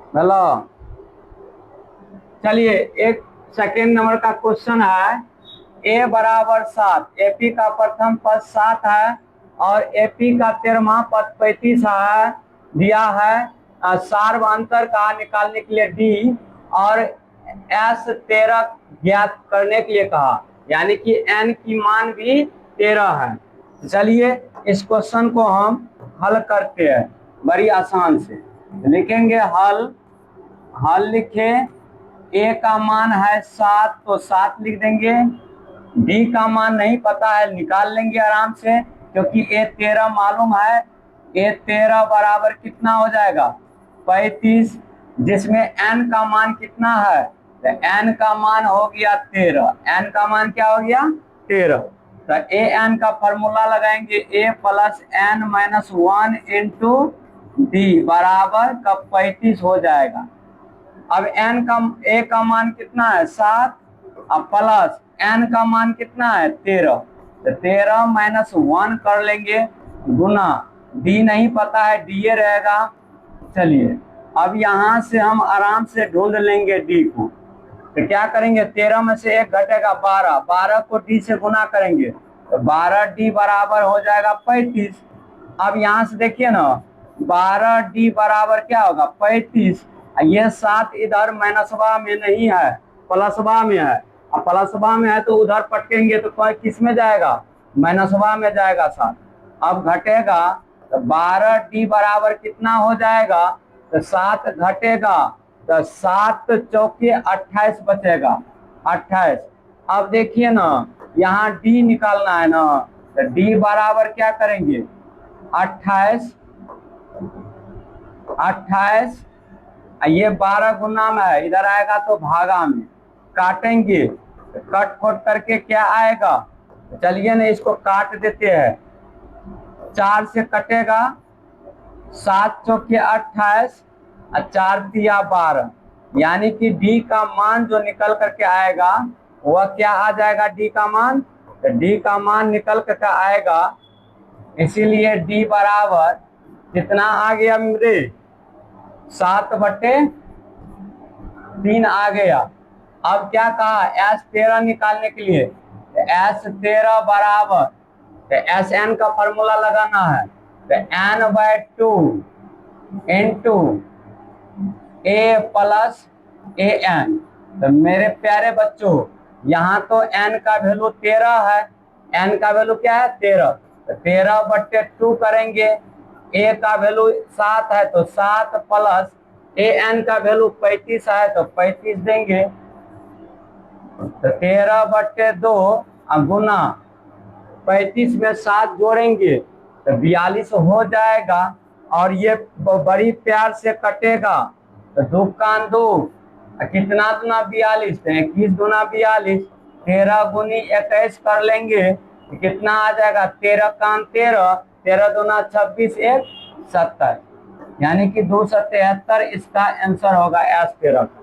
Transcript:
Hello. चलिए, एक second number का क्वेश्चन है। ए बराबर 7, एपी का प्रथम पद 7 है और एपी का 13वां पद 35 है। दिया है सार्व अंतर का निकालने के लिए डी और एस 13 ज्ञात करने के लिए कहा, यानी कि एन की मान भी 13 है। चलिए, इस क्वेश्चन को हम हल करते हैं बड़ी आसान से। लिखेंगे हल। हल लिखे। ए का मान है 7 तो 7 लिख देंगे। डी का मान नहीं पता है, निकाल लेंगे आराम से, क्योंकि ए 13 मालूम है। ए 13 बराबर कितना हो जाएगा? 35, जिसमें एन का मान कितना है? तो एन का मान हो गया 13। एन का मान क्या हो गया? 13। तो ए एन का फॉर्मूला लगाएंगे, A plus N minus 1 into D बराबर का 35 हो जाएगा। अब एन का ए का मान कितना है? 7। अब प्लस एन का मान कितना है? 13। तो 13 माइनस 1 कर लेंगे गुना, डी नहीं पता है, डी ए रहेगा। चलिए, अब यहां से हम आराम से ढूंढ लेंगे डी को। तो क्या करेंगे? 13 में से एक घटेगा 12, 12 को डी से गुना करेंगे तो 12 डी बराबर हो जाएगा 35। अब यहां से देखिए ना, 12 डी बराबर क्या होगा? 35। ये 7 इधर माइनसवा में नहीं है, प्लसवा में है। अब प्लसवा में है तो उधर पटकेंगे तो किस में जाएगा? माइनसवा में जाएगा 7। अब घटेगा तो 12 डी बराबर कितना हो जाएगा? तो 7 घटेगा तो 7 चौके 28 बचेगा, 28। अब देखिए ना, यहाँ डी निकालना है ना, तो डी बराबर क्या करेंगे? 28, 28। ये 12 गुना में है, इधर आएगा तो भागा में काटेंगे तो कट खोट करके क्या आएगा? चलिए ना, इसको काट देते हैं। 4 से कटेगा, 7 चौके 28 और 4 दिया 12, यानी कि डी का मान जो निकल करके आएगा वह क्या आ जाएगा? डी का मान, तो डी का मान निकल करके आएगा। इसीलिए डी बराबर कितना आ गया मेरे? 7/3 आ गया। अब क्या कहा? एस 13 निकालने के लिए, एस 13 बराबर, तो एस एन का फॉर्मूला लगाना है, तो n/2 into A plus A N. तो मेरे प्यारे बच्चों, यहाँ तो n का वैल्यू 13 है। n का वैल्यू क्या है? 13। तो 13/2 करेंगे। a का वैल्यू 7 है तो 7 प्लस ए एन का वैल्यू 35 है तो 35 देंगे। तो 13/2 गुना 35 में 7 जोड़ेंगे तो 42 हो जाएगा। और ये बड़ी प्यार से कटेगा तो 2 कान 2, कितना दूना 42, 21 दूना 42, 13 गुनी 21 कर लेंगे तो कितना आ जाएगा? 13 कान 13, 13 दूना 26, 1 27, यानी कि 273 इसका आंसर होगा एस 13 का।